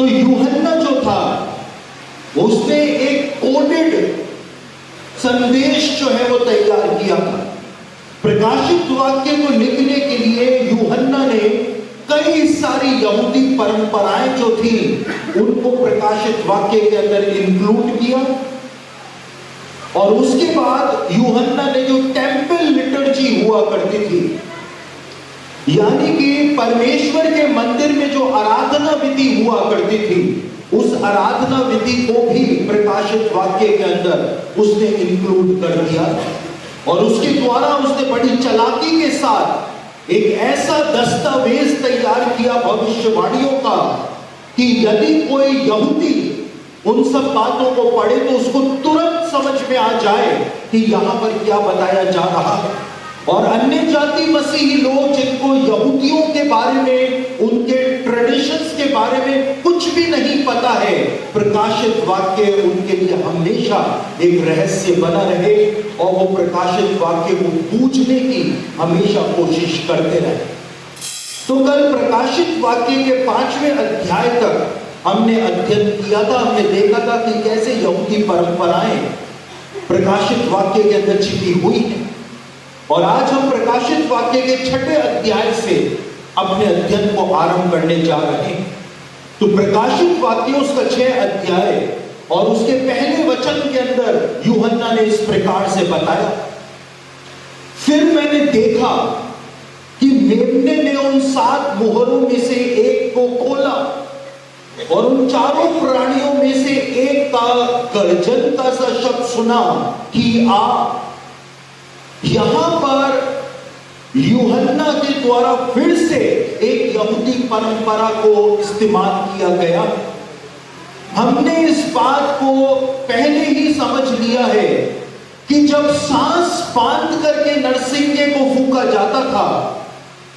तो यूहन्ना जो था उसने एक कोडेड संदेश जो है वो तैयार किया था। प्रकाशित वाक्य को लिखने के लिए यूहन्ना ने कई सारी यहूदी परंपराएं जो थी उनको प्रकाशित वाक्य के अंदर इंक्लूड किया। और उसके बाद यूहन्ना ने जो टेंपल लिटर्जी हुआ करती थी, यानी कि परमेश्वर के मंदिर में जो आराधना विधि हुआ करती थी, उस आराधना विधि को भी प्रकाशित वाक्य के अंदर उसने इंक्लूड कर दिया। और उसके द्वारा उसने बड़ी चालाकी के साथ एक ऐसा दस्तावेज तैयार किया भविष्यवाणियों का कि यदि कोई यहूदी उन सब बातों को पढ़े तो उसको तुरंत समझ में आ जाए कि यहां पर क्या बताया जा रहा है। और अन्य जाति मसीही लोग जिनको यहूदियों के बारे में, उनके ट्रेडिशंस के बारे में कुछ भी नहीं पता है, प्रकाशित वाक्य उनके लिए हमेशा एक रहस्य बना रहे और वो प्रकाशित वाक्य को पूछने की हमेशा कोशिश करते रहे। तो कल प्रकाशित वाक्य के 5वें अध्याय तक हमने अध्ययन किया था। हमने देखा था कि कैसे यहूदी परंपराएं प्रकाशित वाक्य के अंदर छिपी हुई हैं। और आज हम प्रकाशित वाक्य के 6ठे अध्याय से अपने अध्ययन को आरंभ करने जा रहे हैं। तो प्रकाशित वाक्य उसका 6 अध्याय और उसके पहले वचन के अंदर यूहन्ना ने इस प्रकार से बताया, फिर मैंने देखा कि मेमने ने उन 7 मोहरों में से एक को खोला और उन चारों प्राणियों में से एक का गर्जन का सा शब्द सुना कि आ। यहां पर यूहन्ना के द्वारा फिर से एक यहूदी परंपरा को इस्तेमाल किया गया। हमने इस बात को पहले ही समझ लिया है कि जब सांस बांध करके नरसिंगे को फूंका जाता था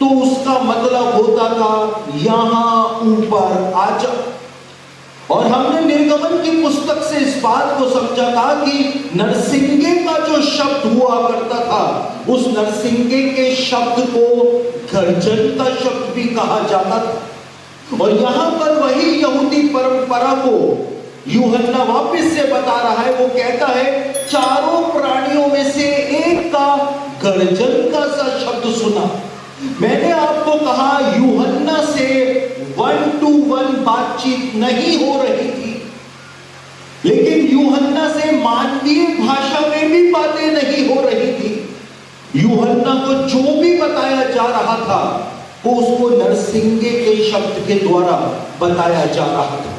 तो उसका मतलब होता था यहां ऊपर आ जा। और हमने निर्गमन की पुस्तक से इस बात को समझा था कि नरसिंगे का जो शब्द हुआ करता था, उस नरसिंगे के शब्द को गर्जन का शब्द भी कहा जाता था। और यहां पर वही यहूदी परंपरा को यूहन्ना वापस से बता रहा है। वो कहता है चारों प्राणियों में से एक का गर्जन का सा शब्द सुना। मैंने आपको कहा यूहन्ना से 1-to-1 बातचीत नहीं हो रही थी, लेकिन यूहन्ना से मानवीय भाषा में भी बातें नहीं हो रही थी। यूहन्ना को जो भी बताया जा रहा था वो उसको नरसिंगे के शब्द के द्वारा बताया जा रहा था।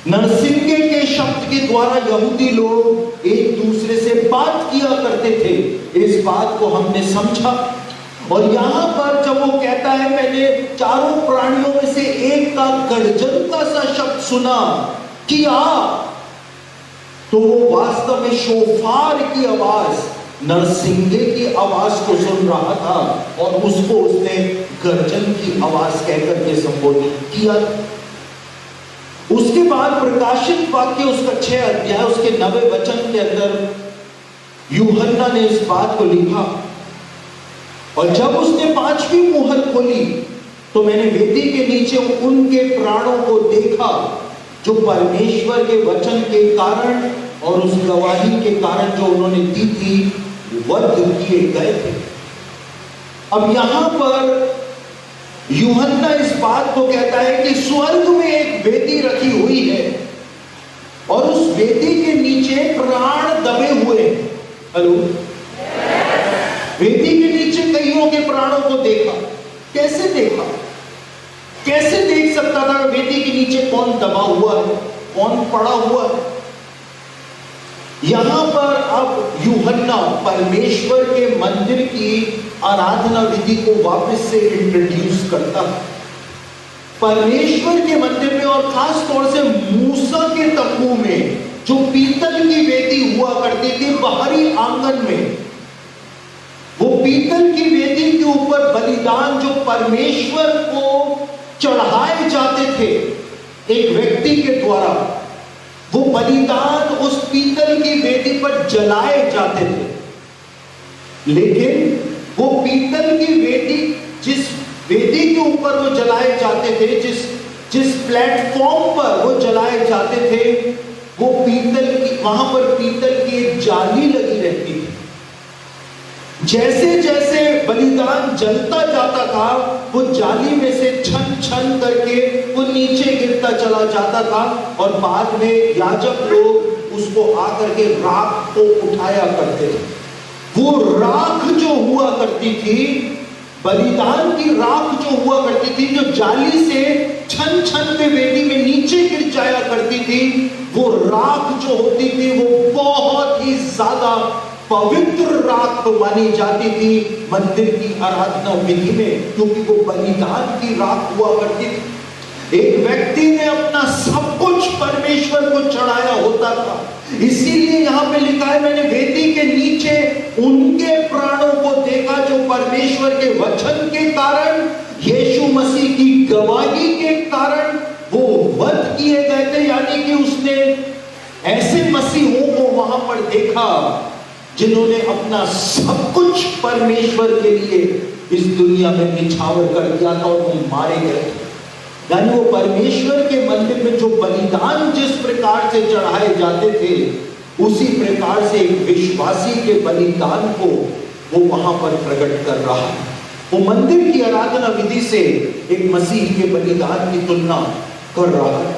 नरसिंगे के शब्द के द्वारा यहूदी लोग एक दूसरे से बात किया करते थे। इस बात को हमने समझा। और यहां पर जब वो कहता है मैंने चारों प्राणियों में से एक का गर्जन का सा शब्द सुना कि आ, तो वो वास्तव में शोफार की आवाज, नरसिंगे की आवाज को सुन रहा था और उसको उसने गर्जन की आवाज कहकर के संबोधित किया। उसके बाद प्रकाशित वाक्य उसका 6 अध्याय उसके 9वें वचन के अंदर यूहन्ना ने इस बात को लिखा, और जब उसने 5वीं मोहर खोली तो मैंने वेदी के नीचे उनके प्राणों को देखा जो परमेश्वर के वचन के कारण और उस गवाही के कारण जो उन्होंने दी थी वध किए गए थे। अब यहां पर यूहन्ना इस बात को कहता है कि स्वर्ग में एक वेदी रखी हुई है और उस वेदी के नीचे प्राण दबे हुए हैं। हेलो, वेदी के नीचे कईयों के प्राणों को देखा। कैसे देखा? कैसे देख सकता था वेदी के नीचे कौन दबा हुआ है, कौन पड़ा हुआ है? यहां पर अब यूहन्ना परमेश्वर के मंदिर की आराधना विधि को वापस से इंट्रोड्यूस करता है। परमेश्वर के मंदिर में और खास तौर से मूसा के तंबू में जो पीतल की वेदी हुआ करती थी बाहरी आंगन में, वो पीतल की वेदी के ऊपर बलिदान जो परमेश्वर को चढ़ाए जाते थे एक व्यक्ति के द्वारा, वो बलिदान उस पीतल की वेदी पर जलाए जाते थे। लेकिन वो पीतल की वेदी, जिस वेदी के ऊपर वो जलाए जाते थे, जिस जिस प्लेटफॉर्म पर वो जलाए जाते थे वो वहां पर पीतल की एक जाली लगी रहती थी। जैसे जैसे बलिदान जलता जाता था वो जाली में से छन छन करके वो नीचे गिरता चला जाता था और बाद में याजक लोग उसको आकर के राख को उठाया करते थे। वो राख जो हुआ करती थी, बलिदान की राख जो हुआ करती थी, जो जाली से छन छन में वेदी में नीचे गिर जाया करती थी, वो राख जो होती थी वो बहुत ही ज्यादा पवित्र राख मानी जाती थी मंदिर की आराधना विधि में, क्योंकि वो बलिदान की राख हुआ करती थी। एक व्यक्ति ने अपना सब कुछ परमेश्वर को चढ़ाया होता था। इसीलिए यहां पे लिखा है, मैंने वेदी के नीचे उनके प्राणों को देखा जो परमेश्वर के वचन के कारण, यीशु मसीह की गवाही के कारण वो वध किए गए थे। यानी कि उसने ऐसे मसीहों को वहां पर देखा जिन्होंने अपना सब कुछ परमेश्वर के लिए इस दुनिया में निछावर कर दिया था और वो मारे गए थे। यानी वो परमेश्वर के मंदिर में जो बलिदान जिस प्रकार से चढ़ाए जाते थे, उसी प्रकार से एक विश्वासी के बलिदान को वो वहां पर प्रकट कर रहा है। वो मंदिर की आराधना विधि से एक मसीह के बलिदान की तुलना कर रहा है।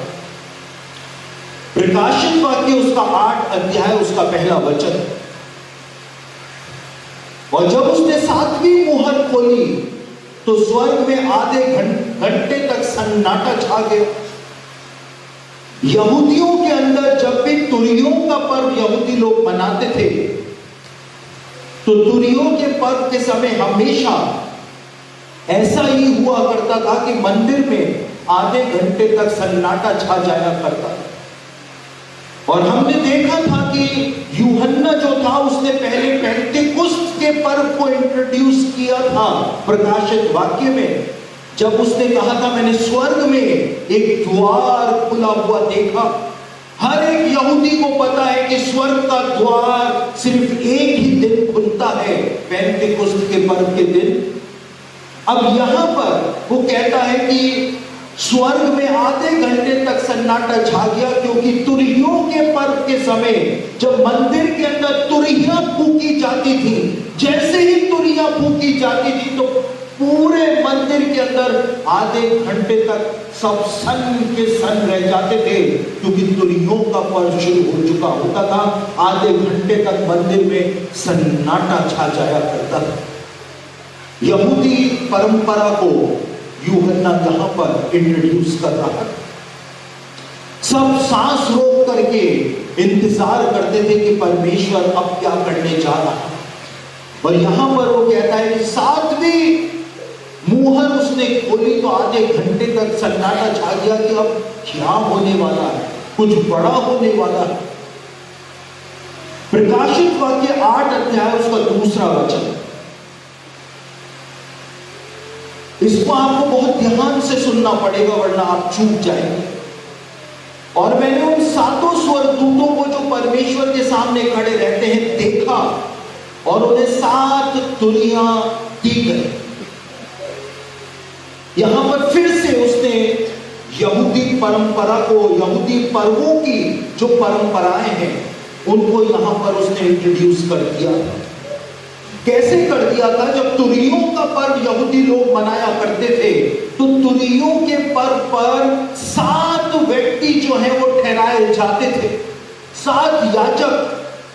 प्रकाशित वाक्य उसका 8 अध्याय उसका पहला वचन, और जब उसने 7वीं मुहर खोली तो स्वर्ग में आधे घंटे तक सन्नाटा छा गया। यहूदियों के अंदर जब भी तुरियों का पर्व यहूदी लोग मनाते थे, तो तुरियों के पर्व के समय हमेशा ऐसा ही हुआ करता था कि मंदिर में आधे घंटे तक सन्नाटा छा जाया करता। और हमने देखा था कि यूहन्ना जो था उसने पहले पेंटेकुस्त के पर्व को इंट्रोड्यूस किया था प्रकाशित वाक्य में, जब उसने कहा था मैंने स्वर्ग में एक द्वार खुला हुआ देखा। हर एक यहूदी को पता है कि स्वर्ग का द्वार सिर्फ एक ही दिन खुलता है, पेंटेकुस्त के पर्व के दिन। अब यहां पर वो कहता है कि स्वर्ग में आधे घंटे तक सन्नाटा छा गया, क्योंकि तुरहियों के पर्व के समय जब मंदिर के अंदर तुरहियां फूकी जाती थी, जैसे ही तुरहियां फूकी जाती थी तो पूरे मंदिर के अंदर आधे घंटे तक सब सन के सन रह जाते थे, क्योंकि तुरहियों का पर्व शुरू हो चुका होता था। आधे घंटे तक मंदिर में सन्नाटा छा जाया करता था। यहूदी परंपरा को यूहन्ना यहां पर इंट्रोड्यूस कर रहा है। सब सांस रोक करके इंतजार करते थे कि परमेश्वर अब क्या करने जा रहा है। और यहां पर वो कहता है कि 7वीं मुहर उसने खोली तो आधे घंटे तक सन्नाटा छा गया कि अब क्या होने वाला है, कुछ बड़ा होने वाला है। प्रकाशित वाक्य 8 अध्याय उसका 2रा वचन, इसको आपको बहुत ध्यान से सुनना पड़ेगा वरना आप चूक जाएंगे। और मैंने उन 7 स्वर्गदूतों को जो परमेश्वर के सामने खड़े रहते हैं देखा, और उन्हें 7 तुरियां दी गई। यहां पर फिर से उसने यहूदी परंपरा को, यहूदी पर्वों की जो परंपराएं हैं उनको यहां पर उसने इंट्रोड्यूस कर दिया। कैसे कर दिया था? जब तुरियों का पर्व यहूदी लोग मनाया करते थे तो तुरियों के पर्व पर 7 व्यक्ति जो हैं वो ठहराए जाते थे, 7 याजक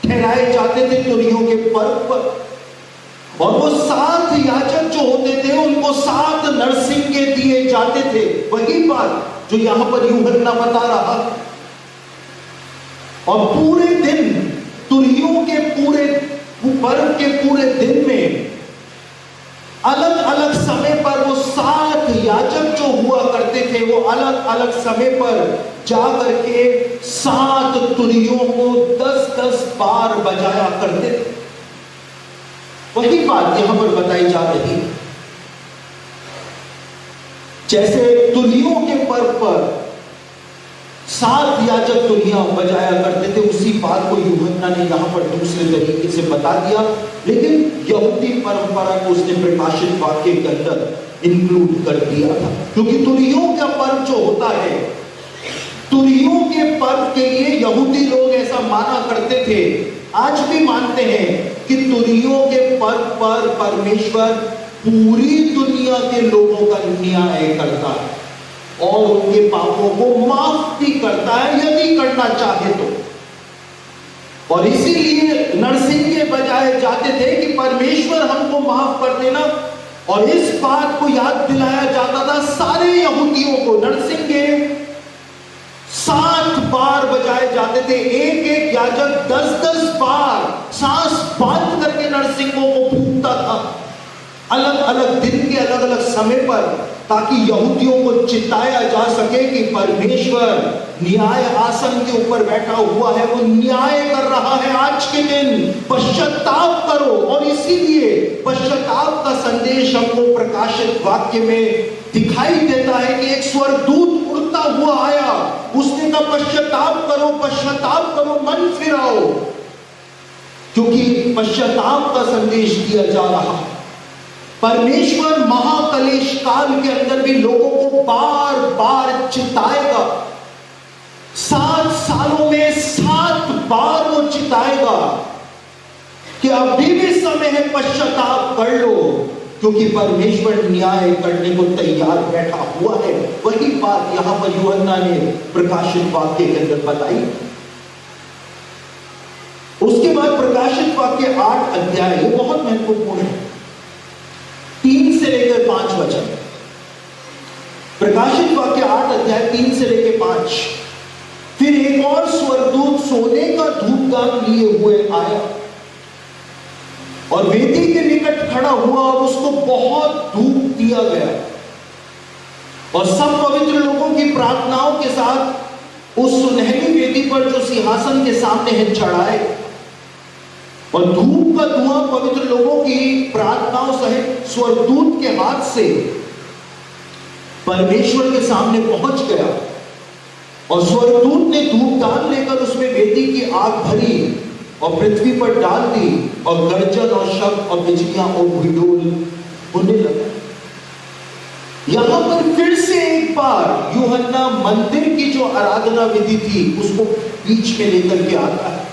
ठहराए जाते थे तुरियों के पर्व पर। और वो 7 याजक जो होते थे उनको 7 नरसिंगे दिए जाते थे। वही बात जो यहां पर यूहन्ना बता रहा। और पूरे दिन तुरियों के पूरे पर्व के पूरे दिन में अलग अलग समय पर वो 7 याजक जो हुआ करते थे वो अलग अलग समय पर जाकर के 7 तुरियों को 10-10 बार बजाया करते थे। वही बात यहां पर बताई जा रही है। जैसे तुरियों के पर्व पर 7 याजक तुरियां बजाया करते थे, उसी बात को यूहन्ना ने यहां पर दूसरे तरीके से बता दिया। लेकिन यहूदी परंपरा को उसने प्रकाशित वाक्य के अंदर इंक्लूड कर दिया था, क्योंकि तुरियों का पर्व जो होता है, तुरियों के पर्व के लिए यहूदी लोग ऐसा माना करते थे, आज भी मानते हैं कि तुरियों के पर्व पर परमेश्वर पूरी दुनिया के लोगों का न्याय करता है और उनके पापों को माफ भी करता है यदि करना चाहे तो। और इसीलिए नरसिंह के बजाय जाते थे कि परमेश्वर हमको माफ कर देना, और इस बात को याद दिलाया जाता था सारे यहूदियों को। नरसिंह के 7 बार बजाए जाते थे, एक एक याजक 10-10 बार सांस बांध करके नरसिंहों को फूंकता था, अलग अलग दिन के अलग अलग समय पर, ताकि यहूदियों को चिताया जा सके कि परमेश्वर न्याय आसन के ऊपर बैठा हुआ है, वो न्याय कर रहा है आज के दिन, पश्चाताप करो। और इसीलिए पश्चाताप का संदेश हमको प्रकाशित वाक्य में दिखाई देता है कि एक स्वर्गदूत उड़ता हुआ आया, उसने कहा पश्चाताप करो, मन फिराओ, क्योंकि पश्चाताप का संदेश दिया जा रहा है। परमेश्वर महाकलेश काल के अंदर भी लोगों को बार बार चिताएगा, 7 सालों में 7 बार वो चिताएगा कि अभी भी समय है, पश्चाताप कर लो, क्योंकि परमेश्वर न्याय करने को तैयार बैठा हुआ है। वही बात यहां पर यूहन्ना ने प्रकाशित वाक्य के अंदर बताई। उसके बाद प्रकाशित वाक्य 8 अध्याय, ये बहुत महत्वपूर्ण है, 3 से लेकर 5 वचन। प्रकाशित वाक्य 8 अध्याय 3 से लेकर 5। फिर एक और स्वर्गदूत सोने का धूपदान लिए हुए आया और वेदी के निकट खड़ा हुआ और उसको बहुत धूप दिया गया, और सब पवित्र लोगों की प्रार्थनाओं के साथ उस सुनहरी वेदी पर जो सिंहासन के सामने है चढ़ाए, और धूप का धुआं पवित्र लोगों की प्रार्थनाओं सहित स्वर्गदूत के हाथ से परमेश्वर के सामने पहुंच गया। और स्वर्गदूत ने धूपदान लेकर उसमें वेदी की आग भरी और पृथ्वी पर डाल दी, और गर्जन और शब्द और बिजलियां और भूडोल होने लगा। यहां पर फिर से एक बार यूहन्ना मंदिर की जो आराधना विधि थी उसको बीच में लेकर के आता है।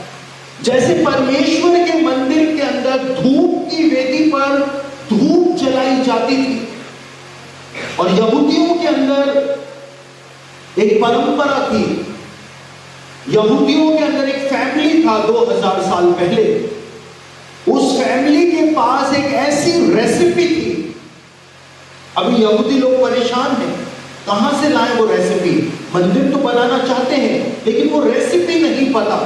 जैसे परमेश्वर के मंदिर के अंदर धूप की वेदी पर धूप जलाई जाती थी, और यहूदियों के अंदर एक परंपरा थी, यहूदियों के अंदर एक फैमिली था 2000 साल पहले, उस फैमिली के पास एक ऐसी रेसिपी थी। अभी यहूदी लोग परेशान हैं, कहां से लाएं वो रेसिपी, मंदिर तो बनाना चाहते हैं लेकिन वो रेसिपी नहीं पता।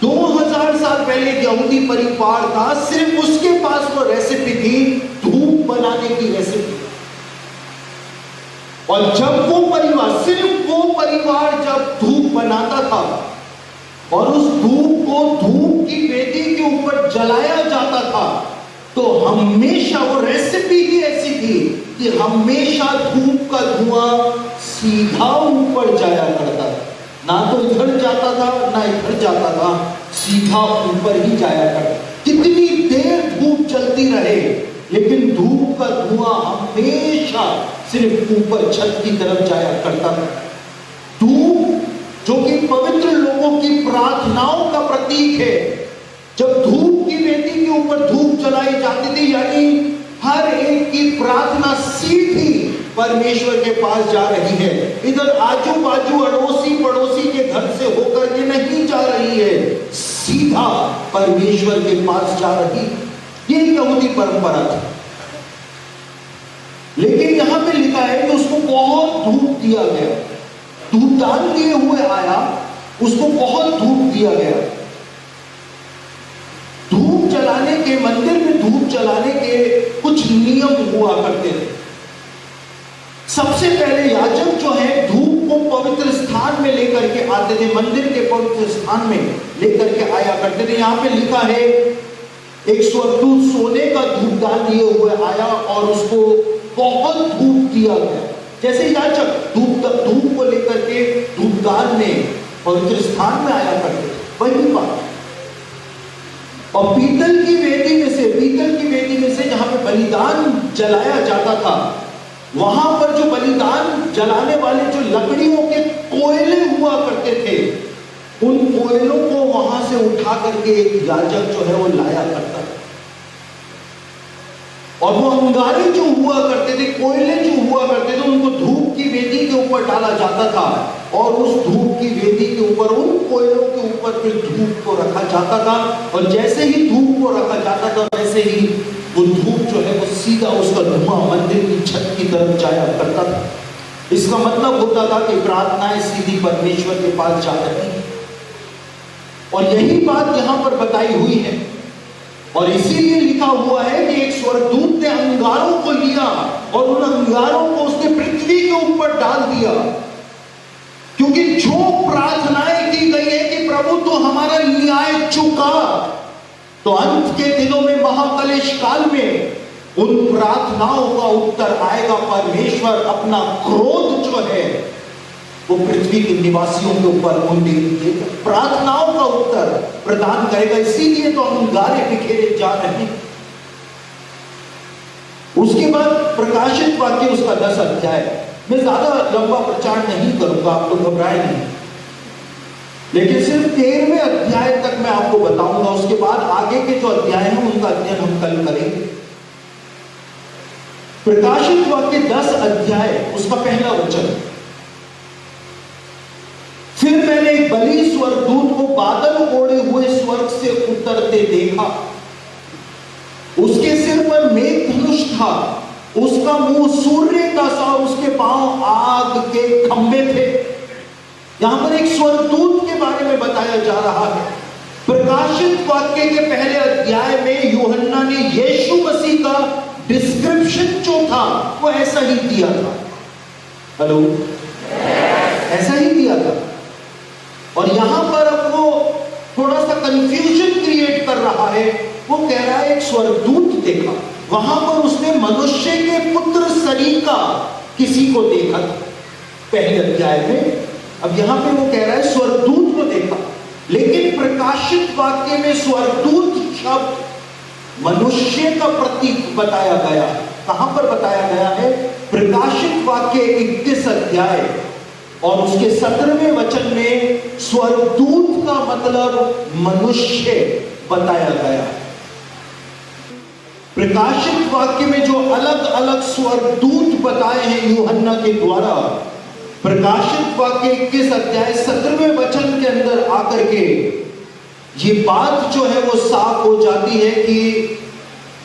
2000 साल पहले यहूदी परिवार था, सिर्फ उसके पास वो रेसिपी थी, धूप बनाने की रेसिपी। और जब वो परिवार, सिर्फ वो परिवार जब धूप बनाता था और उस धूप को धूप की वेदी के ऊपर जलाया जाता था, तो हमेशा वो रेसिपी ही ऐसी थी कि हमेशा धूप का धुआं सीधा ऊपर जाया करता था, ना तो इधर जाता था ना इधर जाता था, सीधा ऊपर ही जाया करता। कितनी देर धूप जलती रहे लेकिन धूप का धुआं हमेशा सिर्फ ऊपर छत की तरफ जाया करता था। धूप जो कि पवित्र लोगों की प्रार्थनाओं का प्रतीक है, जब धूप की वेदी के ऊपर धूप जलाई जाती थी, यानी हर एक की प्रार्थना सीधी परमेश्वर के पास जा रही है, इधर आजू बाजू अड़ोसी पड़ोसी के घर से होकर के नहीं जा रही है, सीधा परमेश्वर के पास जा रही। ये यहूदी परंपरा थी। लेकिन यहां पे लिखा है कि उसको बहुत धूप दिया गया, धूपदान लिए हुए आया, उसको बहुत धूप दिया गया। धूप जलाने के, मंदिर में धूप जलाने के कुछ नियम हुआ करते थे। सबसे पहले याजक जो है धूप को पवित्र स्थान में लेकर के आते थे, मंदिर के पवित्र स्थान में लेकर के आया करते थे। यहां पे लिखा है एक स्वर्गदूत सोने का धूपदान लिए हुए आया और उसको बहुत धूप दिया गया। जैसे याजक धूप को लेकर के धूपदान में पवित्र स्थान में आया करते, वही बात। और पीतल की वेदी में से जहां पे बलिदान जलाया जाता था, वहां पर जो बलिदान जलाने वाले जो लकड़ियों के कोयले हुआ करते थे, उन कोयलों को वहां से उठा करके एक याजक जो है वो लाया करता था। और वो अंगारे जो हुआ करते थे, कोयले जो हुआ करते थे, उनको धूप की वेदी के ऊपर डाला जाता था और उस धूप की वेदी के ऊपर उन कोयलों के ऊपर फिर धूप को रखा जाता था। और जैसे ही धूप को रखा जाता था वैसे ही वो धूप जो है वो सीधा उसका धुआं मंदिर की छत की तरफ जाया करता था। इसका मतलब होता था कि प्रार्थनाएं सीधी परमेश्वर के पास जा रही हैं। और यही बात यहां पर बताई हुई है और इसीलिए लिखा हुआ है कि एक स्वर्गदूत ने अंगारों को लिया और उन अंगारों को उसने पृथ्वी के ऊपर डाल दिया, क्योंकि जो प्रार्थनाएं की गई है कि प्रभु तो हमारा न्याय चुका, तो अंत के दिनों में महाकलेश काल में उन प्रार्थनाओं का उत्तर आएगा। परमेश्वर अपना क्रोध जो है वो पृथ्वी के निवासियों के ऊपर उनके प्रार्थनाओं का उत्तर प्रदान करेगा। इसीलिए तो अंगारे बिखेरे जा रहे हैं। उसके बाद प्रकाशित वाक्य उसका 10 अध्याय, मैं ज्यादा लंबा प्रचार नहीं करूंगा, आप लोग घबराए नहीं, लेकिन सिर्फ 13वें अध्याय तक मैं आपको बताऊंगा। उसके बाद आगे के जो अध्याय हैं उनका अध्ययन हम कल करेंगे। प्रकाशित वाक्य 10 अध्याय उसका पहला वचन, फिर मैंने एक बलि स्वर्गदूत को बादल ओढ़े हुए स्वर्ग से उतरते देखा। उसके सिर पर मेघ धनुष था, उसका मुंह सूर्य का सा, उसके पांव आग के खंभे थे। यहां पर एक स्वर्गदूत के बारे में बताया जा रहा है। प्रकाशित वाक्य के पहले अध्याय में यूहन्ना ने यीशु मसीह का डिस्क्रिप्शन जो था वो ऐसा ही दिया था। हेलो, ऐसा ही दिया था। और यहां पर अब वो थोड़ा सा कंफ्यूजन क्रिएट कर रहा है। वो कह रहा है एक स्वर्गदूत देखा, वहां पर उसने मनुष्य के पुत्र सरीका किसी को देखा था पहले अध्याय में। अब यहां पे वो कह रहा है स्वर्गदूत को देखा, लेकिन प्रकाशित वाक्य में स्वर्गदूत शब्द मनुष्य का प्रतीक बताया गया। कहां पर बताया गया है? प्रकाशित वाक्य 21 अध्याय और उसके 17वें वचन में स्वर्गदूत का मतलब मनुष्य बताया गया। प्रकाशित वाक्य में जो अलग अलग स्वर्गदूत बताए हैं यूहन्ना के द्वारा, प्रकाशित वाक्य 21 अध्याय 17वें वचन के अंदर आकर के ये बात जो है वो साफ हो जाती है कि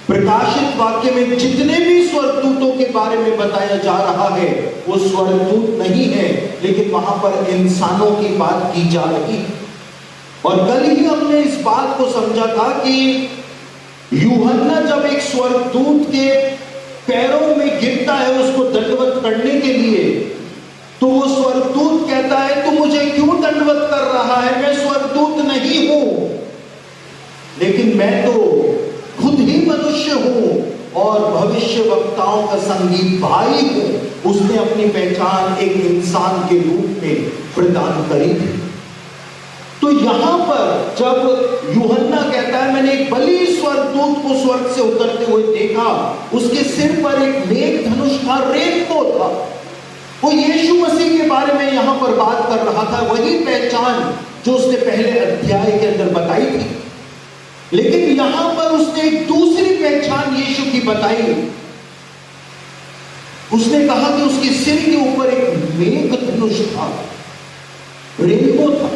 प्रकाशित वाक्य में जितने भी स्वर्गदूतों के बारे में बताया जा रहा है वो स्वर्गदूत नहीं है, लेकिन वहां पर इंसानों की बात की जा रही है। और कल ही हमने इस बात को समझा था कि यूहन्ना जब एक स्वर्गदूत के पैरों में गिरता है उसको दंडवत करने के लिए, तो वो स्वर्गदूत कहता है तू मुझे क्यों दंडवत कर रहा है? मैं स्वर्गदूत नहीं हूं, लेकिन मैं तो खुद ही मनुष्य हूं और भविष्य वक्ताओं का संगी भाई हूं। उसने अपनी पहचान एक इंसान के रूप में प्रदान करी थी। तो यहां पर जब यूहन्ना कहता है मैंने एक बलि स्वर्गदूत को स्वर्ग से उतरते हुए देखा, उसके सिर पर एक मेघ धनुष था, रेनबो था, वो यीशु मसीह के बारे में यहां पर बात कर रहा था। वही पहचान जो उसने पहले अध्याय के अंदर बताई थी, लेकिन यहां पर उसने एक दूसरी पहचान यीशु की बताई। उसने कहा कि उसके सिर के ऊपर एक मेघ धनुष था, रेनबो था।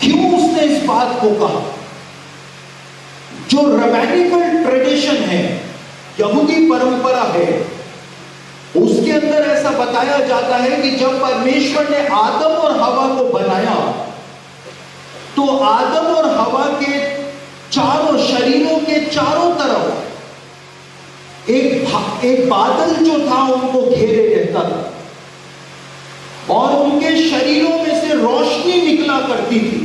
क्यों उसने इस बात को कहा? जो रैबिनिकल ट्रेडिशन है, यहूदी परंपरा है, उसके अंदर ऐसा बताया जाता है कि जब परमेश्वर ने आदम और हवा को बनाया तो आदम और हवा के चारों शरीरों के चारों तरफ एक बादल जो था उनको घेरे रहता था और उनके शरीरों में से रोशनी निकला करती थी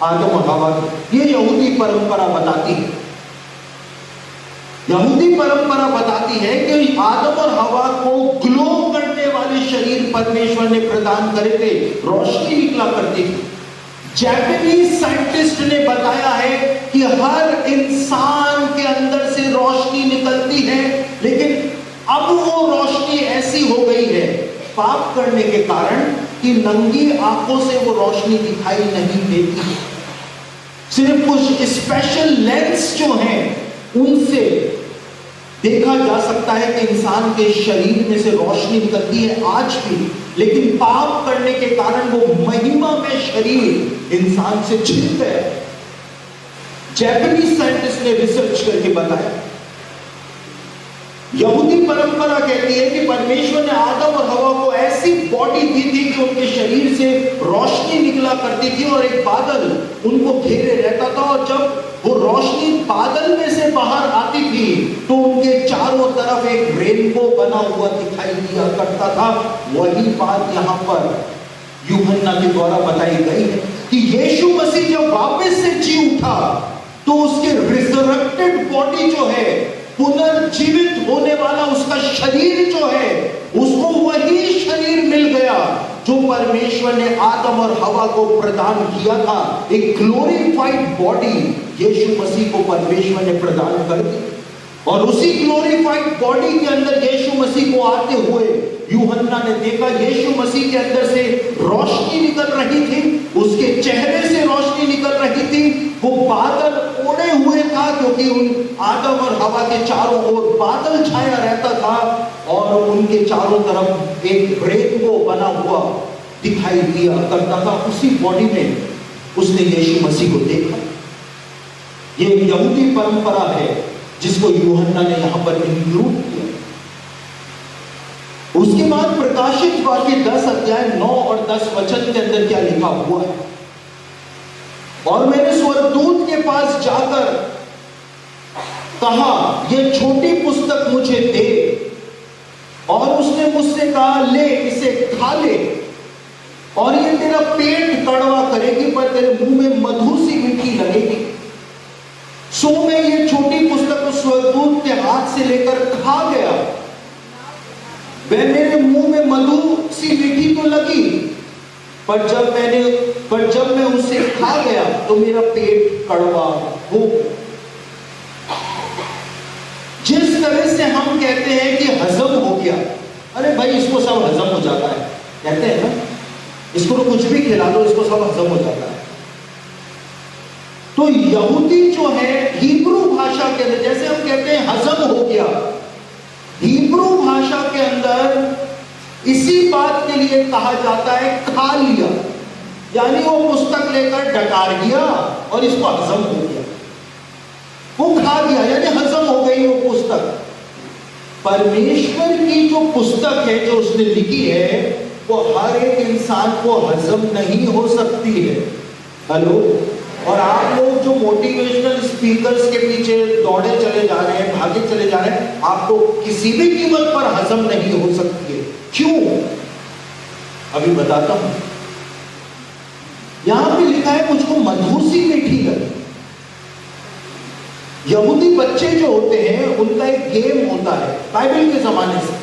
आदम और हवा की। ये यहूदी परंपरा बताती है। यहूदी परंपरा बताती है कि आदम और हवा को ग्लो करने वाले शरीर परमेश्वर ने प्रदान करे थे, रोशनी निकला करती थी। जापानीज साइंटिस्ट ने बताया है कि हर इंसान के अंदर से रोशनी निकलती है, लेकिन अब वो रोशनी ऐसी हो गई है पाप करने के कारण कि नंगी आंखों से वो रोशनी दिखाई नहीं देती। सिर्फ कुछ स्पेशल लेंस जो हैं उनसे देखा जा सकता है कि इंसान के शरीर में से रोशनी निकलती है आज भी, लेकिन पाप करने के कारण वो महिमा में शरीर इंसान से छिन गया। जापानीज साइंटिस्ट ने रिसर्च करके बताया, यहूदी परंपरा कहती है कि परमेश्वर ने आदम और हवा को ऐसी बॉडी दी थी कि उनके शरीर से रोशनी निकला करती थी और एक बादल उनको घेरे रहता था, और जब वो रोशनी बादल में से बाहर आती थी तो उनके चारों तरफ एक रेनबो बना हुआ दिखाई दिया करता था। वही बात यहां पर यूहन्ना के द्वारा बताई गई है कि यीशु मसीह जब वापस से जी उठा तो उसके रिजरेक्टेड बॉडी जो है, पुनर्जीवित होने वाला उसका शरीर जो है, उसको वही शरीर मिल गया जो परमेश्वर ने आदम और हवा को प्रदान किया था। एक ग्लोरीफाइड बॉडी यीशु मसीह को परमेश्वर ने प्रदान कर दी, और उसी ग्लोरीफाइड बॉडी के अंदर यीशु मसीह को आते हुए यूहन्ना ने देखा यीशु मसीह के अंदर से रोशनी निकल रही थी, उसके चेहरे से रोशनी निकल रही थी। वो बादल ओढ़े हुए था क्योंकि उन आदम और हवा के चारों ओर बादल छाया रहता था, और उनके चारों तरफ एक रेनबो बना हुआ दिखाई दिया करता था। उसी बॉडी में उसने यीशु मसीह को देखा। ये यहूदी परंपरा है जिसको यूहन्ना ने यहां पर इंक्लूड किया। उसके बाद प्रकाशित वाक्य 10 अध्याय 9 और 10 वचन के अंदर क्या लिखा हुआ है, और मैंने स्वर्गदूत के पास जाकर कहा यह छोटी पुस्तक मुझे दे, और उसने मुझसे कहा ले इसे खा ले, और ये तेरा पेट कड़वा करेगी पर तेरे मुंह में मधु सी मीठी लगेगी। सो मैं ये छोटी पुस्तक उस स्वर्गदूत के हाथ से लेकर खा गया। वह मेरे मुंह में मधु सी मीठी तो लगी, पर जब मैं उसे खा गया तो मेरा पेट कड़वा हो। जिस तरह से हम कहते हैं कि हजम हो गया, अरे भाई इसको सब हजम हो जाता है, कहते हैं ना, इसको तो कुछ भी खिला दो इसको सब हजम हो जाता है। तो यहूदी जो है हिब्रू भाषा के अंदर, जैसे हम कहते हैं हजम हो गया, हिब्रू भाषा के अंदर इसी बात के लिए कहा जाता है खा लिया, यानी वो पुस्तक लेकर डकार गया और इसको हजम हो गया, वो खा गया यानी हजम हो गई वो पुस्तक। परमेश्वर की जो पुस्तक है जो उसने लिखी है वो हर एक इंसान को हजम नहीं हो सकती है। हेलो, और आप लोग जो मोटिवेशनल स्पीकर्स के पीछे दौड़े चले जा रहे हैं, भागे चले जा रहे हैं, आपको किसी भी कीमत पर हजम नहीं हो सकती है। क्यों? अभी बताता हूं। यहां पे लिखा है मुझको मधुर सी मीठी लगी। यहूदी बच्चे जो होते हैं उनका एक गेम होता है बाइबल के जमाने से,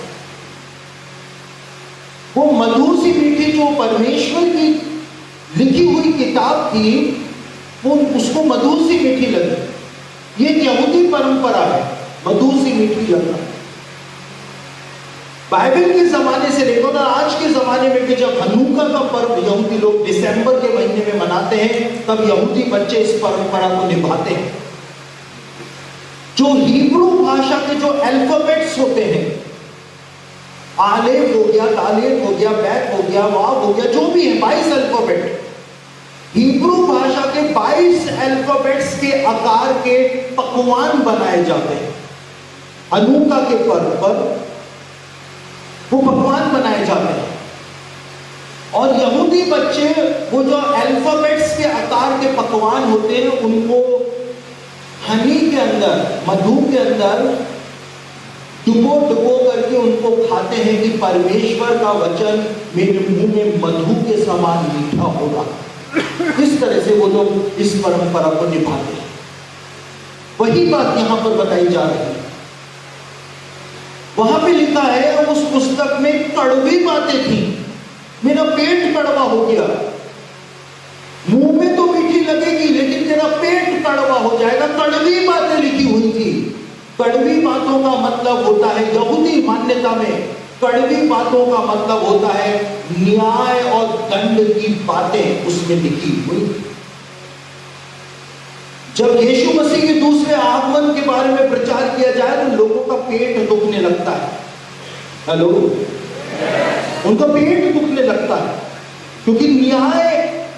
वो मधुर सी मीठी जो परमेश्वर की लिखी हुई किताब थी वो उसको मधुर सी मीठी लगी। ये यहूदी परंपरा है, मधुर सी मीठी लगना। बाइबल के जमाने से लेकर और आज के जमाने में कि जब हनुका का पर्व यहूदी लोग दिसंबर के महीने में मनाते हैं, तब यहूदी बच्चे इस परंपरा को निभाते हैं। जो हिब्रू भाषा के जो अल्फाबेट्स होते हैं, आलेफ हो गया, तालेफ हो गया, बैत हो गया, वाव हो गया, जो भी है 22 अल्फाबेट, हिब्रू भाषा के 22 अल्फाबेट्स के आकार के पकवान बनाए जाते हैं। हनुका के पर्व पर वो पकवान बनाए जाते हैं, और यहूदी बच्चे वो जो अल्फाबेट्स के आकार के पकवान होते हैं उनको हनी के अंदर, मधु के अंदर डुबो डुबो करके उनको खाते हैं कि परमेश्वर का वचन मेरे मुंह में मधु के समान मीठा होगा। इस तरह से वो लोग इस परंपरा को निभाते हैं। वही बात यहां पर बताई जा रही है। वहां पे लिखा है उस पुस्तक में कड़वी बातें थी, मेरा पेट कड़वा हो गया, मुंह में कड़वा हो जाएगा। कड़वी बातें लिखी हुई थी। कड़वी बातों का मतलब होता है, यहूदी मान्यता में कड़वी बातों का मतलब होता है न्याय और दंड की बातें उसमें लिखी हुई। जब यीशु मसीह के दूसरे आगमन के बारे में प्रचार किया जाए तो लोगों का पेट दुखने लगता है। हेलो, उनका पेट दुखने लगता है, क्योंकि न्याय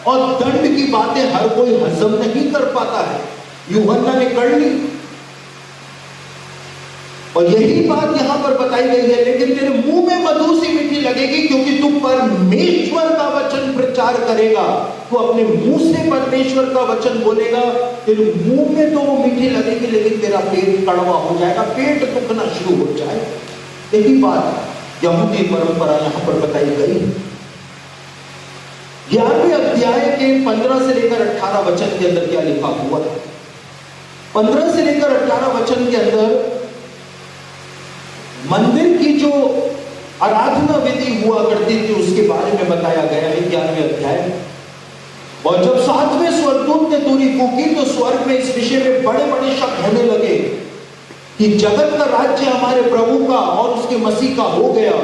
और दंड की बातें हर कोई हजम नहीं कर पाता है। यूहन्ना ने कर ली, और यही बात यहां पर बताई गई है, लेकिन तेरे मुंह में मधु सी मीठी लगेगी, क्योंकि तू परमेश्वर का वचन प्रचार करेगा। तू अपने मुंह से परमेश्वर का वचन बोलेगा, तेरे मुंह में तो वो मीठी लगेगी, लेकिन तेरा पेट कड़वा हो जाएगा, पेट दुखना शुरू हो जाए। यही बात यहूदी परंपरा यहां पर बताई गई। 11वें अध्याय के 15 से लेकर 18 वचन के अंदर क्या लिखा हुआ है? 15 से लेकर 18 वचन के अंदर मंदिर की जो आराधना विधि हुआ करती थी उसके बारे में बताया गया है 11वें अध्याय में। और जब 7वें स्वर्गदूत ने तुरी फूंकी तो स्वर्ग में इस विषय में बड़े बड़े शब्द होने लगे कि जगत का राज्य हमारे प्रभु का और उसके मसीह का हो गया,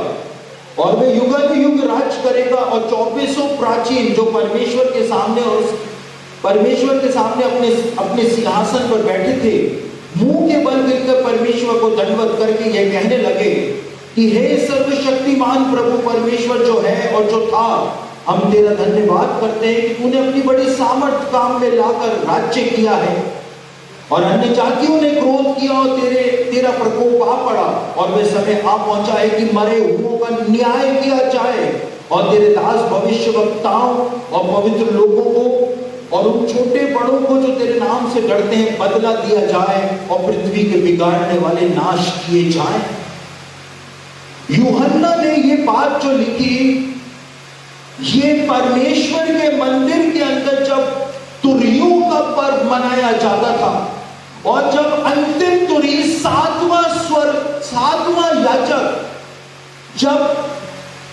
और वे युग युग राज करेगा। और 24 प्राचीन जो परमेश्वर के सामने अपने सिंहासन पर बैठे थे, मुंह के बल गिरकर परमेश्वर को दंडवत करके यह कहने लगे कि हे सर्वशक्तिमान प्रभु परमेश्वर जो है और जो था, हम तेरा धन्यवाद करते हैं कि तूने अपनी बड़ी सामर्थ काम में लाकर राज्य किया है, और अन्य जातियों ने क्रोध किया और तेरा प्रकोप आ पड़ा, और वे समय आ पहुंचा है कि मरे हुओं का न्याय किया जाए, और तेरे दास भविष्यवक्ताओं और पवित्र लोगों को और उन छोटे बड़ों को जो तेरे नाम से डरते हैं बदला दिया जाए, और पृथ्वी के बिगाड़ने वाले नाश किए जाएं। यूहन्ना ने ये बात जो लिखी, ये परमेश्वर के मंदिर के अंदर जब तुरियों का पर्व मनाया जाता था, और जब अंतिम तुरी सातवां याजक जब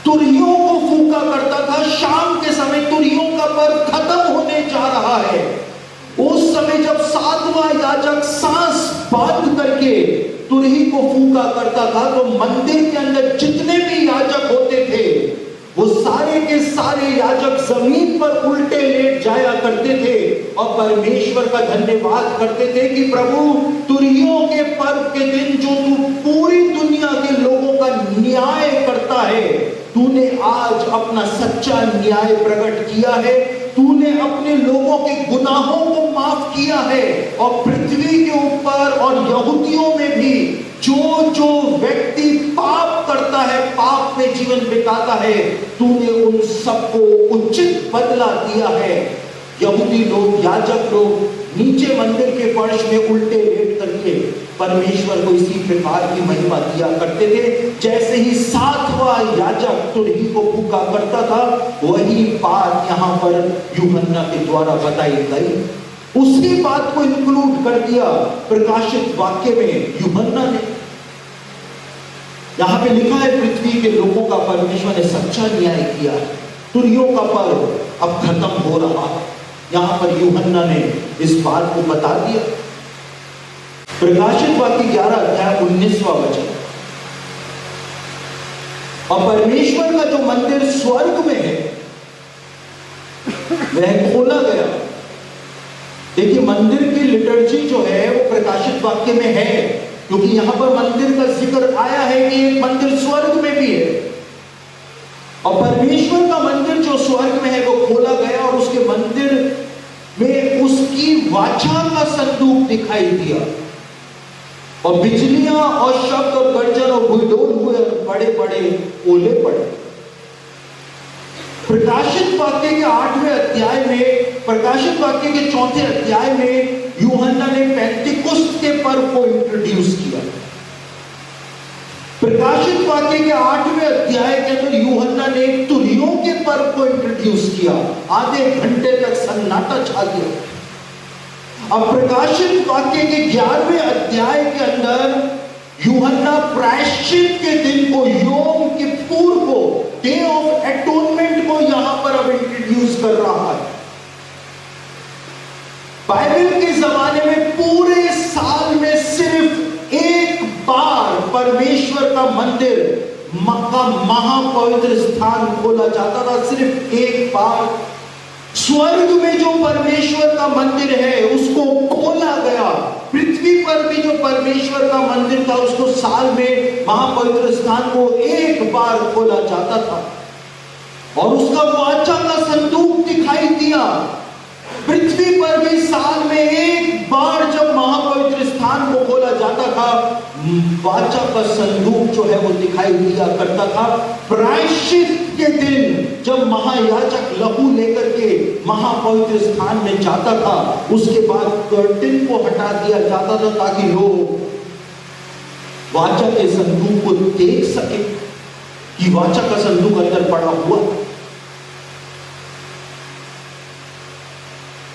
तुरियों को फूंका करता था, शाम के समय तुरियों का पर्व खत्म होने जा रहा है, उस समय जब सातवां याजक सांस बांध करके तुरही को फूंका करता था, तो मंदिर के अंदर जितने भी याजक होते थे वो सारे के सारे याजक जमीन पर उल्टे लेट जाया करते थे और परमेश्वर का धन्यवाद करते थे कि प्रभु, तुरियों के पर्व के दिन जो तू पूरी दुनिया के लोगों का न्याय करता है, तूने आज अपना सच्चा न्याय प्रकट किया है। तूने अपने लोगों के गुनाहों को माफ किया है, और पृथ्वी के ऊपर और यहूदियों में भी जो व्यक्ति पाप करता है, पाप में जीवन बिताता है, तूने उन सबको उचित बदला दिया है। यहूदी लोग, याजक लोग नीचे मंदिर के फर्श में उल्टे लेट करके परमेश्वर को इसी प्रकार की महिमा दिया करते थे। जैसे ही सातवां याजक तुरही को फूंका करता था, वही बात यहाँ पर यूहन्ना के द्वारा बताई गई। उसी बात को इंक्लूड कर दिया प्रकाशित वाक्य में यूहन्ना ने। यहां पे लिखा है, पृथ्वी के लोगों का परमेश्वर ने सच्चा न्याय किया, तुरियों का पर्व अब खत्म हो रहा है। यहां पर यूहन्ना ने इस बात को बता दिया। प्रकाशित वाक्य 11 अध्याय 19वां वचन, और परमेश्वर का जो मंदिर स्वर्ग में है वह खोला गया। देखिए, मंदिर की लिटर्जी जो है वो प्रकाशित वाक्य में है, क्योंकि यहां पर मंदिर का जिक्र आया है कि एक मंदिर स्वर्ग में भी है, और परमेश्वर का मंदिर जो स्वर्ग में है वो खोला गया, और उसके मंदिर में उसकी वाचा का संदूक दिखाई दिया, और बिजलियां और शब्द और गर्जन और भूडोल हुए और बड़े बड़े ओले पड़े। प्रकाशित वाक्य के 8वें अध्याय में, प्रकाशित वाक्य के 4थे अध्याय में यूहन्ना ने पेंटिकुस्त के पर्व को इंट्रोड्यूस किया। प्रकाशित वाक्य के 8वें अध्याय के अंदर यूहन्ना ने तुरियों के पर्व को इंट्रोड्यूस किया। आधे घंटे तक सन्नाटा छा गया। अब प्रकाशित वाक्य के 11वें अध्याय के अंदर यूहन्ना प्रायश्चित के दिन को, योम किप्पुर को, डे ऑफ एटोनमेंट को यहां पर अब इंट्रोड्यूस कर रहा है। बाइबल के जमाने मंदिर, मक्का महापवित्र स्थान खोला जाता था सिर्फ एक बार। स्वर्ग में जो परमेश्वर का मंदिर है उसको खोला गया। पृथ्वी पर भी जो परमेश्वर का मंदिर था उसको साल में महापवित्र स्थान को एक बार खोला जाता था और उसका वाचा का संदूक दिखाई दिया। पृथ्वी पर भी साल में एक बार जब महापवित्र स्थान को खोला जाता था, वाचा का संदूक जो है वो दिखाई दिया करता था। प्रायश्चित के दिन जब महायाजक लहू लेकर के महापवित्र स्थान में जाता था, उसके बाद कर्टन को हटा दिया जाता था ताकि लोग वाचा के संदूक को देख सके कि वाचा का संदूक अंदर पड़ा हुआ।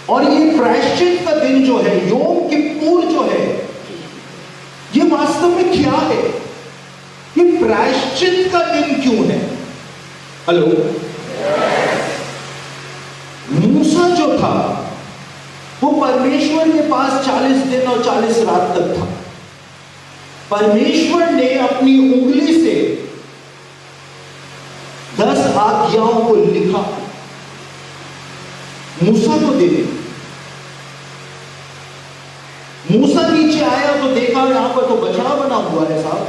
और ये प्रायश्चित का दिन जो है, योम किप्पुर जो है, ये वास्तव में क्या है? ये प्रायश्चित का दिन क्यों है? हेलो, मूसा जो था वो परमेश्वर के पास 40 दिन और 40 रात तक था। परमेश्वर ने अपनी उंगली से 10 आज्ञाओं को लिखा, मूसा को दे दी। मूसा नीचे आया तो देखा यहां पर तो बछड़ा बना हुआ है साहब।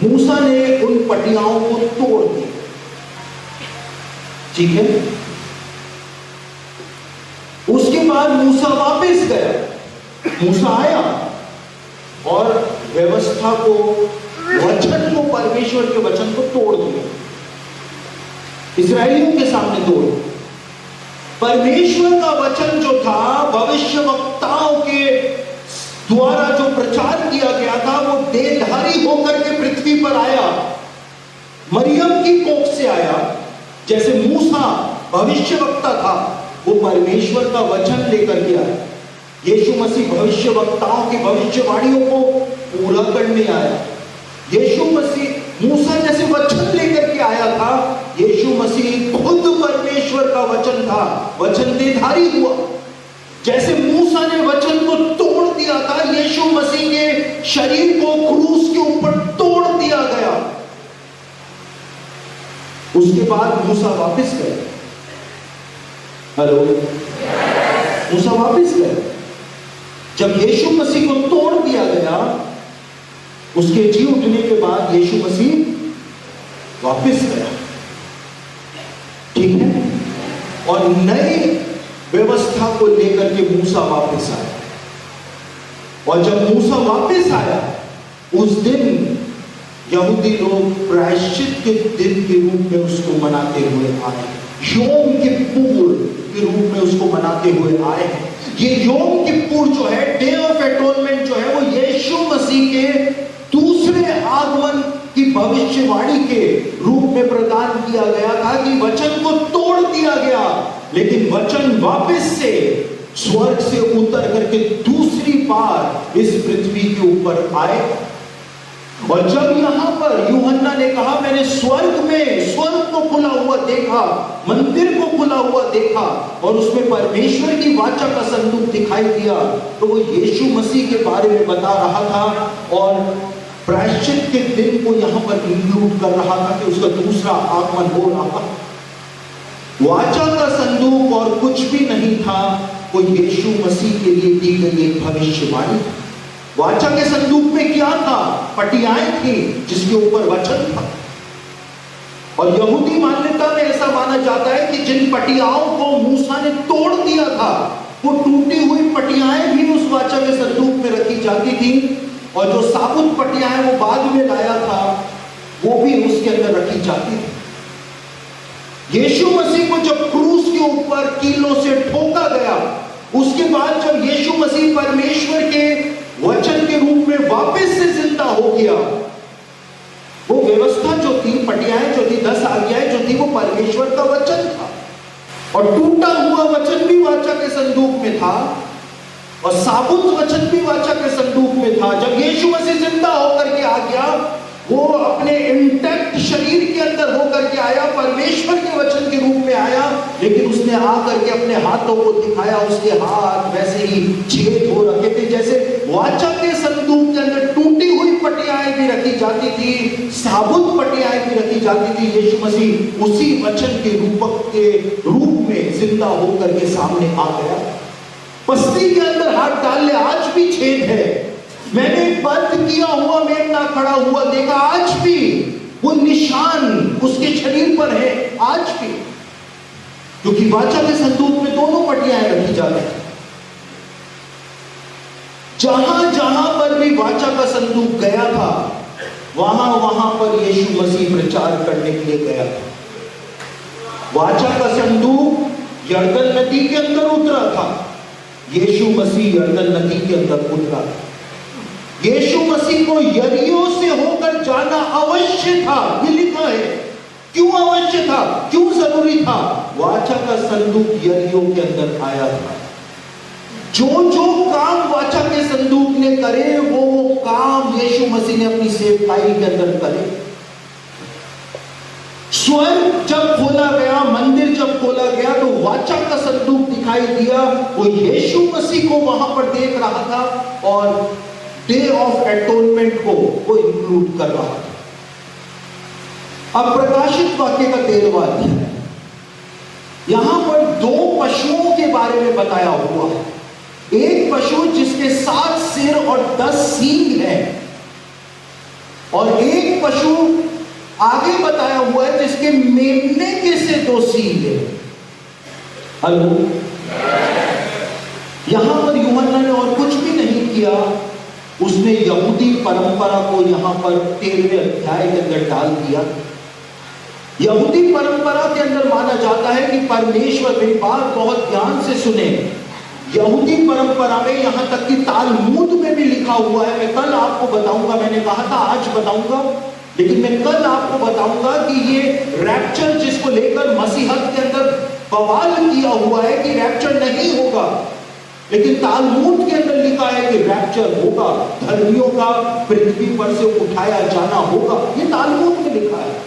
मूसा ने उन पटियाओं को तोड़ दिया, ठीक है। उसके बाद मूसा वापस गया। मूसा आया और व्यवस्था को, वचन को, परमेश्वर के वचन को तोड़ दिया, इस्राएलियों के सामने तोड़। परमेश्वर का वचन जो था, भविष्यवक्ताओं के द्वारा जो प्रचार किया गया था, वो देहधारी होकर के पृथ्वी पर आया, मरियम की कोख से आया। जैसे मूसा भविष्यवक्ता था, वो परमेश्वर का वचन लेकर के आया। यीशु मसीह भविष्यवक्ताओं की भविष्यवाणियों को पूरा करने आया। यीशु मसीह मूसा जैसे वचन लेकर के आया था, यीशु मसीह खुद परमेश्वर का वचन था, वचन देहधारी हुआ। जैसे मूसा ने वचन को तोड़ दिया था, यीशु मसीह के शरीर को क्रूस के ऊपर तोड़ दिया गया। उसके बाद मूसा वापस गया। हेलो, मूसा वापस गया। जब यीशु मसीह को तोड़ दिया गया, उसके जी उठने के बाद यीशु मसीह वापस गया, ठीक है। और नई व्यवस्था को लेकर के मूसा वापस आया। और जब मूसा वापस आया, उस दिन यहूदी लोग प्रायश्चित के दिन के रूप में उसको मनाते हुए आए, योम किप्पुर के रूप में उसको मनाते हुए आए हैं। ये योम किप्पुर जो है, डे ऑफ एटोनमेंट जो है, वो यीशु मसीह के दूसरे आगमन की भविष्यवाणी के रूप में प्रदान किया गया था कि वचन को तोड़ दिया गया, लेकिन वचन वापस से स्वर्ग से उतर करके दूसरी बार इस पृथ्वी के ऊपर आए। और जब यहां पर यूहन्ना ने कहा, मैंने स्वर्ग को खुला हुआ देखा, मंदिर को खुला हुआ देखा और उसमें परमेश्वर की वाचा का संदूक दिखाई दिया, तो वो यीशु मसीह के बारे में बता रहा था और प्रायश्चित के दिन को यहां पर इंक्लूड कर रहा था कि उसका दूसरा आगमन हो रहा। वाचा का संदूक और कुछ भी नहीं था, वो यीशु मसीह के लिए दी गई एक भविष्यवाणी। वाचा के संदूक में क्या था? पटियाएं थी जिसके ऊपर वचन था। और यहूदी मान्यता में ऐसा माना जाता है कि जिन पटियाओं को मूसा ने तोड़ दिया था, वो टूटी हुई पटियाएं भी उस वाचा के संदूक में रखी जाती थी, और जो साबुत पटियाएं वो बाद में लाया था, वो भी उसके अंदर रखी जाती थी। यीशु मसीह को जब क्रूस के ऊपर कीलों से ठोका गया, उसके बाद जब यीशु मसीह परमेश्वर के वचन के रूप में वापस से जिंदा हो गया, वो व्यवस्था जो थी, पटियाएं जो थी, 10 आज्ञाएं जो थी, वो परमेश्वर का वचन था। और टूटा हुआ वचन भी वाचा के संदूक में था और साबुत वचन भी वाचा के संदूक में था। जब यीशु मसीह जिंदा होकर के आ गया, वो अपने इंटैक्ट शरीर के अंदर होकर के आया, परमेश्वर के वचन के रूप में आया, लेकिन उसने आकर के अपने हाथों को दिखाया, उसके हाथ वैसे ही छेद हो रखे थे जैसे वाचा के संदूक के अंदर टूटी हुई पटियाएं भी रखी जाती थी, साबुत पटियाएं भी रखी जाती थी। यीशु मसीह उसी वचन के रूप में जिंदा होकर के सामने आ गया। पस्ती के अंदर हाथ डाल ले, आज भी छेद है। मैंने बंद किया हुआ मेमना खड़ा हुआ देखा, आज भी वो निशान उसके शरीर पर है, आज भी। क्योंकि वाचा के संदूक में दोनों पटियाएं रखी जाती थी। जहां जहां पर भी वाचा का संदूक गया था, वहां वहां पर यीशु मसीह प्रचार करने के लिए गया था। वाचा का संदूक यरदन नदी के अंदर उतरा था, यीशु मसीह यरदन नदी के अंदर उतरा। यीशु मसीह को यरीहो से होकर जाना अवश्य था, ये लिखा है। क्यों अवश्य था, क्यों जरूरी था? वाचा का संदूक यरीहो के अंदर आया था। जो जो काम वाचा के संदूक ने करे, वो काम यीशु मसीह ने अपनी सेवकाई के अंदर करे। स्वर्ग जब खोला गया, मंदिर जब खोला गया, तो वाचा का संदूक दिखाई दिया। वो यीशु मसीह को वहां पर देख रहा था और डे ऑफ एटोनमेंट को वो इंक्लूड कर रहा था। अब प्रकाशित वाक्य का 13वां अध्याय, यहां पर दो पशुओं के बारे में बताया हुआ है। एक पशु जिसके 7 सिर और 10 सींग है, और एक पशु आगे बताया हुआ है जिसके मेमने के से 2 सींग है। हेलो, यहां पर यूहन्ना ने और कुछ भी नहीं किया, उसने यहूदी परंपरा को यहां पर 13वें अध्याय के अंदर डाल दिया। यहूदी परंपरा के अंदर माना जाता है कि परमेश्वर, मेरी बात बहुत ध्यान से सुने, यहूदी परंपरा में यहां तक कि तालमुद में भी लिखा हुआ है। मैं कल आपको बताऊंगा, मैंने कहा था आज बताऊंगा, लेकिन मैं कल आपको बताऊंगा कि ये रैप्चर जिसको लेकर मसीहत के अंदर बवाल किया हुआ है कि रैप्चर नहीं होगा, लेकिन तालमुद के अंदर लिखा है कि रैप्चर होगा, धर्मियों का पृथ्वी पर से उठाया जाना होगा। ये तालमुद में लिखा है।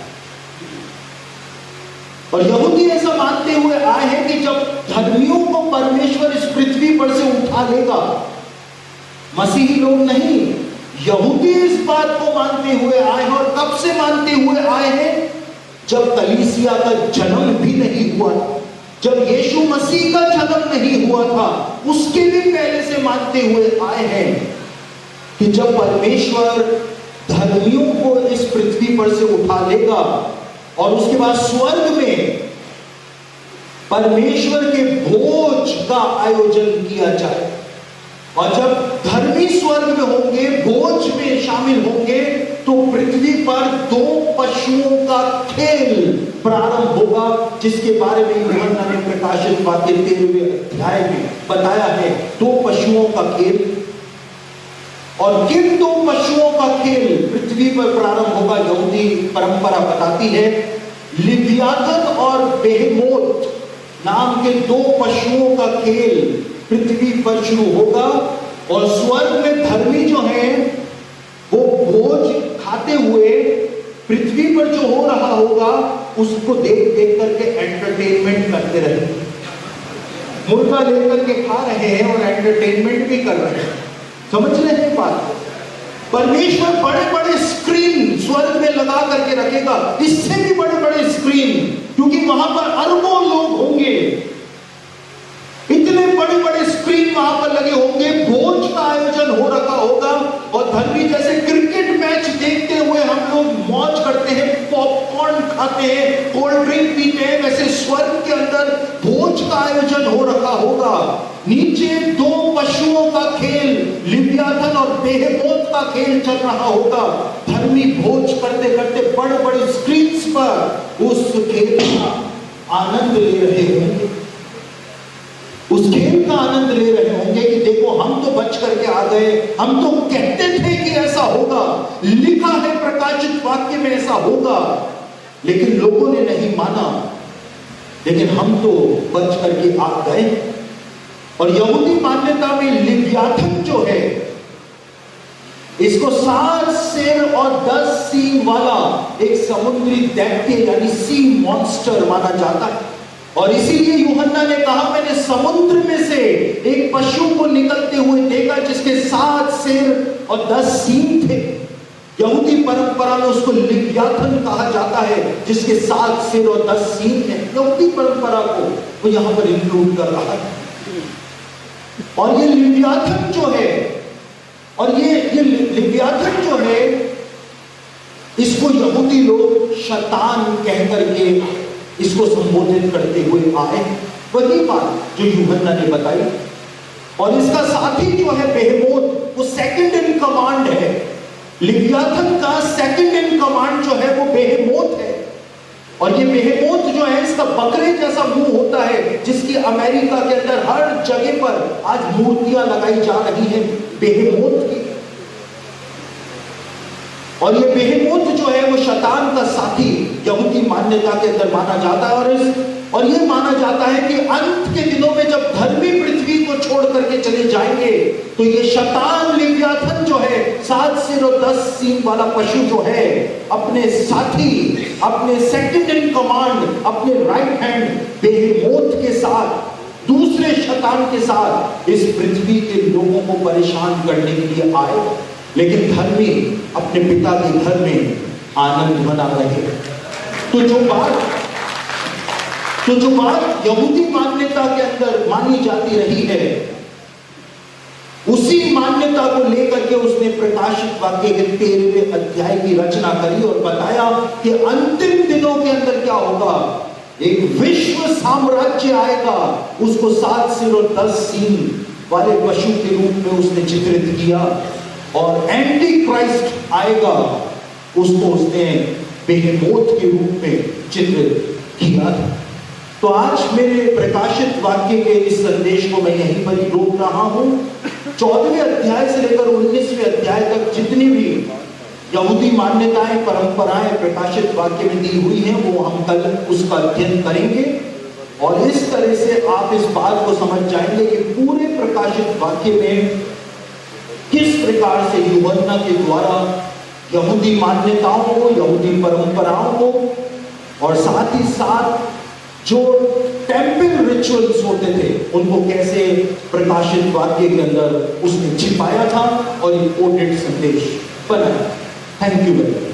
और यहूदी ऐसा मानते हुए आए हैं कि जब धर्मियों को परमेश्वर इस पृथ्वी पर से उठा लेगा, मसीही लोग नहीं, यहूदी इस बात को मानते हुए आए हैं। और कब से मानते हुए आए हैं? जब कलीसिया का जन्म भी नहीं हुआ था, जब यीशु मसीह का जन्म नहीं हुआ था, उसके भी पहले से मानते हुए आए हैं कि जब परमेश्वर धर्मियों को इस पृथ्वी पर से उठा लेगा और उसके बाद स्वर्ग में परमेश्वर के भोज का आयोजन किया जाए। और जब धर्मी स्वर्ग में होंगे, भोज में शामिल होंगे, तो पृथ्वी पर 2 पशुओं का खेल प्रारंभ होगा, जिसके बारे में यूहन्ना ने प्रकाशित वाक्य 13वें अध्याय में बताया है। 2 पशुओं का खेल। और किन 2 पशुओं का खेल पृथ्वी पर प्रारंभ होगा? यहूदी परंपरा बताती है लिव्यातन और बेहेमोत नाम के 2 पशुओं का खेल पृथ्वी पर शुरू होगा। और स्वर्ग में धर्मी जो हैं वो भोज खाते हुए पृथ्वी पर जो हो रहा होगा उसको देख देख करके एंटरटेनमेंट करते रहेंगे। मुर्गा लेकर के खा रहे हैं और एंटरटेनमेंट भी कर रहे हैं। समझ रहे हैं बात को? परमेश्वर बड़े बड़े स्क्रीन स्वर्ग में लगा करके रखेगा, इससे भी बड़े बड़े स्क्रीन, क्योंकि वहां पर अरबों लोग होंगे। इतने बड़े बड़े स्क्रीन वहां पर लगे होंगे, भोज का आयोजन हो रखा होगा। और धर्मी जैसे क्रिकेट मैच देखते हुए हम लोग मौज करते हैं, पॉपकॉर्न खाते हैं, कोल्ड ड्रिंक पीते हैं, वैसे स्वर्ग के अंदर भोज का आयोजन हो रखा होगा। नीचे 2 पशुओं का खेल, लिव्यातन और बेहेमोत का खेल चल रहा होगा। धर्मी भोज करते करते बड़े बड़े स्क्रीन्स पर उस खेल का आनंद ले रहे होंगे, उस खेल का आनंद ले रहे होंगे कि देखो हम तो बच करके आ गए, हम तो कहते थे कि ऐसा होगा, लिखा है प्रकाशित वाक्य में ऐसा होगा, लेकिन लोगों ने नहीं माना, लेकिन हम तो बच करके आ गए। और यहूदी मान्यता में लिव्यातन जो है, इसको 7 सिर और 10 सींग वाला एक समुद्री दैत्य यानी सी मॉन्स्टर माना जाता है। और इसीलिए यूहन्ना ने कहा मैंने समुद्र में से एक पशु को निकलते हुए देखा जिसके 7 सिर और 10 सींग थे। यहूदी परंपरा में उसको लिव्याथन कहा जाता है, जिसके 7 सिर और 10 सींग हैं। यहूदी परंपरा को वो यहां पर इंक्लूड कर रहा है। और ये लिव्याथन जो है, और ये लिव्याथन जो है, इसको यहूदी लोग शैतान कह करके इसको संबोधित करते हुए आए। वही बात जो यूहन्ना ने बताई। और इसका साथी जो है बेहेमोथ, वो सेकंड इन कमांड है। लिव्याथन का सेकंड इन कमांड जो है वो बेहेमोथ है। और ये बेहेमोथ जो है, इसका बकरे जैसा मुंह होता है, जिसकी अमेरिका के अंदर हर जगह पर आज मूर्तियां लगाई जा रही हैं बेहेमोथ की। और ये बेहेमोथ जो है वो शैतान का साथी यहूदी मान्यता के अंदर माना जाता है। और ये माना जाता है कि अंत के दिनों में जब धर्मी पृथ्वी को छोड़ करके चले जाएंगे, तो ये शैतान लिव्याथन जो है, 7 सिर और 10 सींग वाला पशु जो है, अपने साथी, अपने सेकंड इन कमांड, अपने राइट हैंड बेहेमोथ के साथ, दूसरे शैतान के साथ इस पृथ्वी के लोगों को परेशान करने के लिए आए। लेकिन धर्मी अपने पिता के घर में आनंद मना रहे। तो जो बात यहूदी मान्यता के अंदर मानी जाती रही है, उसी मान्यता को लेकर के उसने प्रकाशित वाक्य के 13वें अध्याय की रचना करी और बताया कि अंतिम दिनों के अंदर क्या होगा। एक विश्व साम्राज्य आएगा, उसको 7 सिर और 10 सींग वाले पशु के रूप में उसने चित्रित किया। और एंटी क्राइस्ट आएगा, उसको उसने बेहेमोथ के रूप में चित्रित किया। तो आज मेरे प्रकाशित वाक्य के इस संदेश को मैं यहीं पर ही रोक रहा हूं। 14वें अध्याय से लेकर 19वें अध्याय तक जितनी भी यहूदी मान्यताएं, परंपराएं प्रकाशित वाक्य में दी हुई हैं, वो हम कल उसका अध्ययन करेंगे। और इस तरह से आप इस बात को समझ जाएंगे कि पूरे प्रकाशित वाक्य में किस प्रकार से यूहन्ना के द्वारा यहूदी मान्यताओं को, यहूदी परंपराओं को, और साथ ही साथ जो टेंपल रिचुअल्स होते थे, उनको कैसे प्रकाशित वाक्य के अंदर उसने छिपाया था और ये कोटेड संदेश बनाया। Thank you very much.